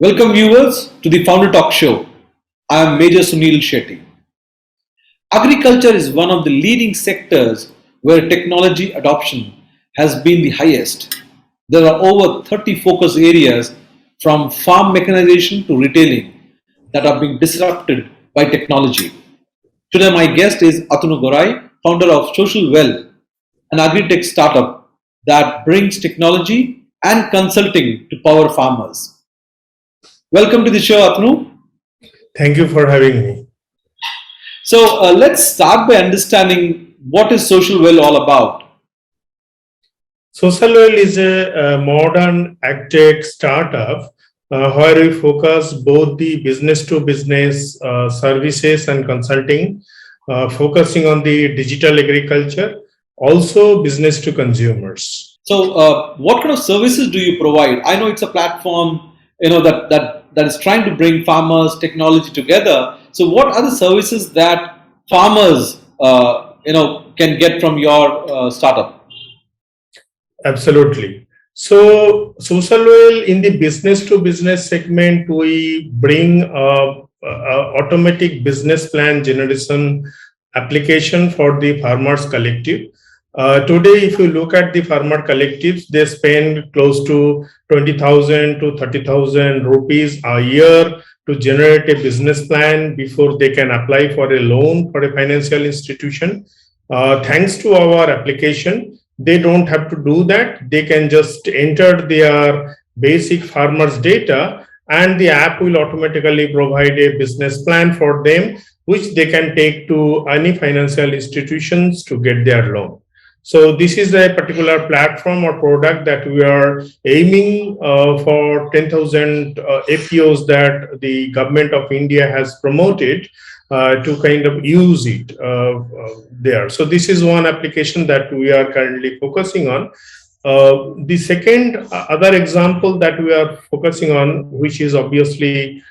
Welcome viewers to the Founder Talk Show. I am Major Sunil Shetty. Agriculture is one of the leading sectors where technology adoption has been the highest. There are over 30 focus areas from farm mechanization to retailing that are being disrupted by technology. Today my guest is Atanu Garai, founder of SocialWell, an agri-tech startup that brings technology and consulting to power farmers. Welcome to the show, Atanu. Thank you for having me. So let's start by understanding what is SocialWell all about. SocialWell is a modern agtech startup where we focus both the business to business services and consulting, focusing on the digital agriculture, also business to consumers. So what kind of services do you provide? I know it's a platform, that is trying to bring farmers, technology together. So what are the services that farmers, can get from your startup? Absolutely. So SocialWell in the business to business segment, we bring automatic business plan generation application for the farmers collective. Today, if you look at the farmer collectives, they spend close to 20,000 to 30,000 rupees a year to generate a business plan before they can apply for a loan for a financial institution. Thanks to our application, they don't have to do that. They can just enter their basic farmers data and the app will automatically provide a business plan for them, which they can take to any financial institutions to get their loan. So this is a particular platform or product that we are aiming for 10,000 APOs that the government of India has promoted to kind of use it there. So this is one application that we are currently focusing on. The second other example that we are focusing on, which is obviously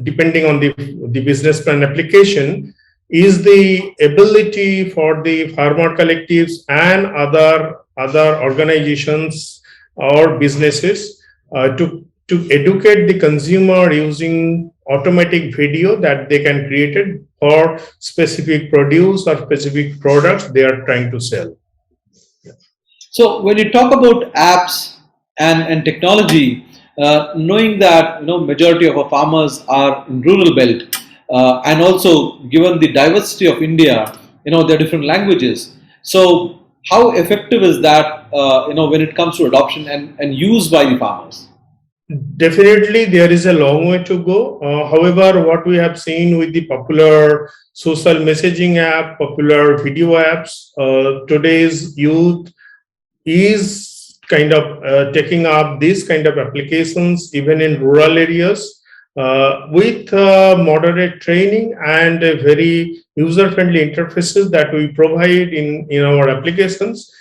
depending on the business plan application, is the ability for the farmer collectives and other organizations or businesses to educate the consumer using automatic video that they can create for specific produce or specific products they are trying to sell. So when you talk about apps and technology, knowing that majority of our farmers are in rural belt, and also given the diversity of India, there are different languages. So how effective is that, when it comes to adoption and use by the farmers? Definitely, there is a long way to go. However, what we have seen with the popular social messaging app, popular video apps, today's youth is kind of taking up these kind of applications even in rural areas. With moderate training and a very user-friendly interfaces that we provide in our applications,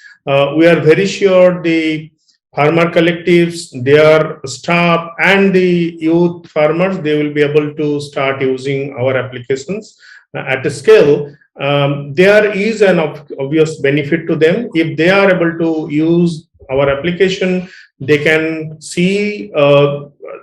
we are very sure the farmer collectives, their staff, and the youth farmers, they will be able to start using our applications at a scale. There is an obvious benefit to them. If they are able to use our application, they can see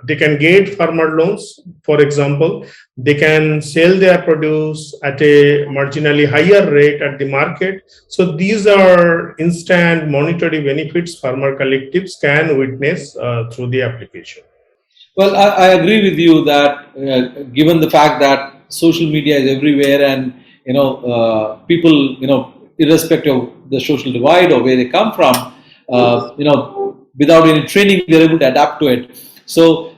they can get farmer loans, for example. They can sell their produce at a marginally higher rate at the market. So these are instant monetary benefits farmer collectives can witness through the application. Well, I agree with you that given the fact that social media is everywhere and people irrespective of the social divide or where they come from, without any training they're able to adapt to it. So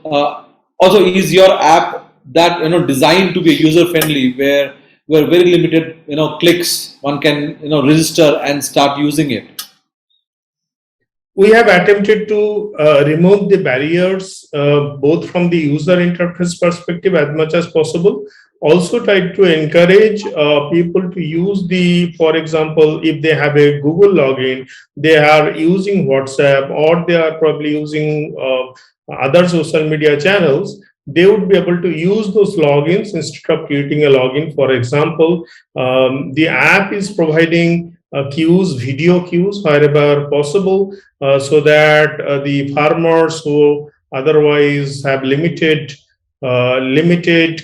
also is your app that designed to be user friendly where very limited clicks one can register and start using it? We have attempted to remove the barriers both from the user interface perspective as much as possible. Also tried to encourage people to use for example, if they have a Google login, they are using WhatsApp or they are probably using other social media channels, they would be able to use those logins instead of creating a login. For example, the app is providing queues, video queues wherever possible, so that the farmers who otherwise have limited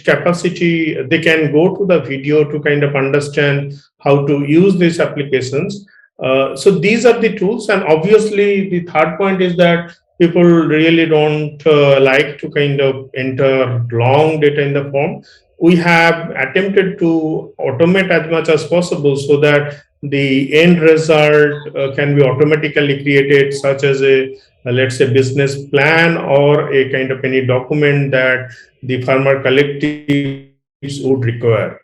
capacity. They can go to the video to kind of understand how to use these applications. So these are the tools, and obviously the third point is that people really don't like to kind of enter long data in the form. We have attempted to automate as much as possible so that the end result can be automatically created, such as a let's say business plan or a kind of any document that the farmer collectives would require.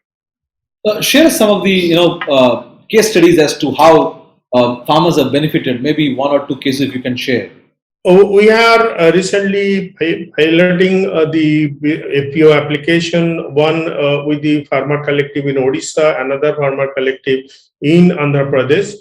Share some of the case studies as to how farmers have benefited. Maybe one or two cases if you can share. We are recently piloting the FPO application, one with the farmer collective in Odisha, another farmer collective in Andhra Pradesh.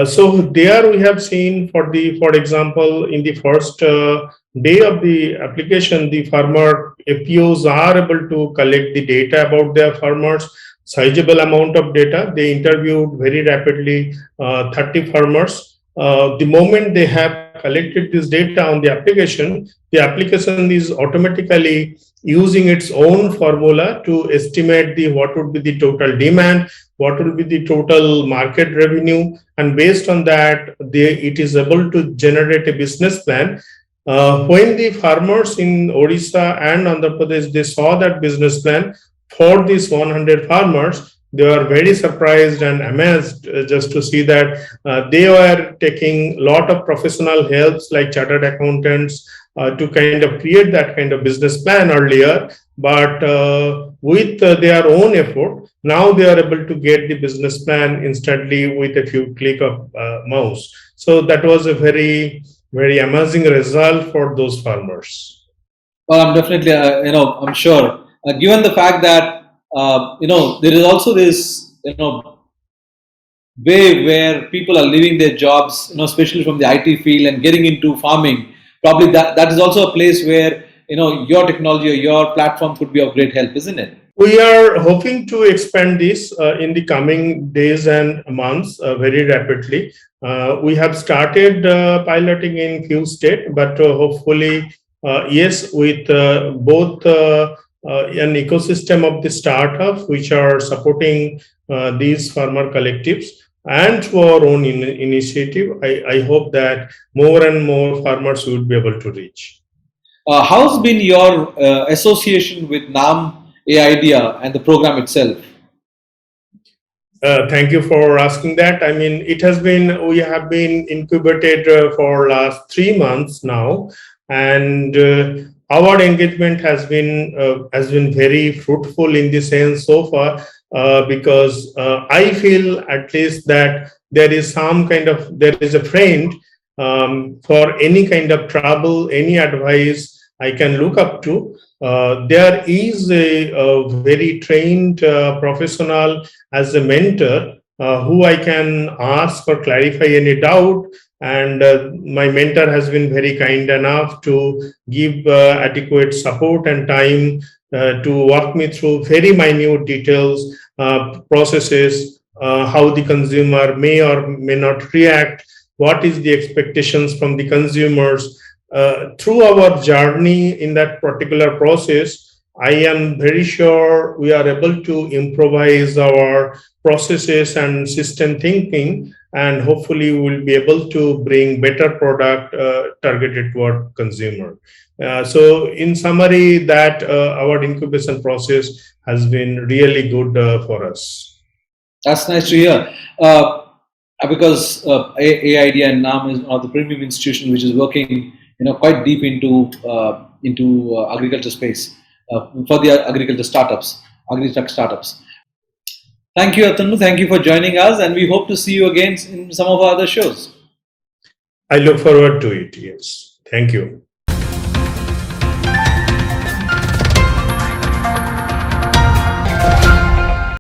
So there we have seen for example, in the first day of the application, the farmer FPOs are able to collect the data about their farmers, sizable amount of data. They interviewed very rapidly 30 farmers. The moment they have collected this data on the application is automatically using its own formula to estimate what would be the total demand, what will be the total market revenue, and based on that, it is able to generate a business plan. When the farmers in Odisha and Andhra Pradesh, they saw that business plan for these 100 farmers, they were very surprised and amazed just to see that they were taking a lot of professional helps like chartered accountants to kind of create that kind of business plan earlier. But with their own effort, now they are able to get the business plan instantly with a few click of mouse. So that was a very, very amazing result for those farmers. Well, I'm definitely, I'm sure. Given the fact that there is also this way where people are leaving their jobs, especially from the IT field and getting into farming. Probably that is also a place where your technology or your platform could be of great help, isn't it? We are hoping to expand this in the coming days and months very rapidly. We have started piloting in few states, but hopefully, yes, with both an ecosystem of the startups which are supporting these farmer collectives and to our own initiative, I hope that more and more farmers would be able to reach. How's been your association with NAM idea and the program itself? Thank you for asking that. I mean, we have been incubated for last 3 months now, and our engagement has been very fruitful in the sense so far, because I feel at least that there is a friend for any kind of trouble, any advice I can look up to. There is a very trained professional as a mentor who I can ask or clarify any doubt. And my mentor has been very kind enough to give adequate support and time to walk me through very minute details, processes, how the consumer may or may not react, what is the expectations from the consumers. Through our journey in that particular process, I am very sure we are able to improvise our processes and system thinking, and hopefully we will be able to bring better product targeted toward consumer. So in summary, that our incubation process has been really good for us. That's nice to hear. Because AID and NAM is one of the premium institution which is working quite deep into agriculture space for the agriculture startups, agri-tech startups. Thank you, Atanu. Thank you for joining us, and we hope to see you again in some of our other shows. I look forward to it. Yes. Thank you.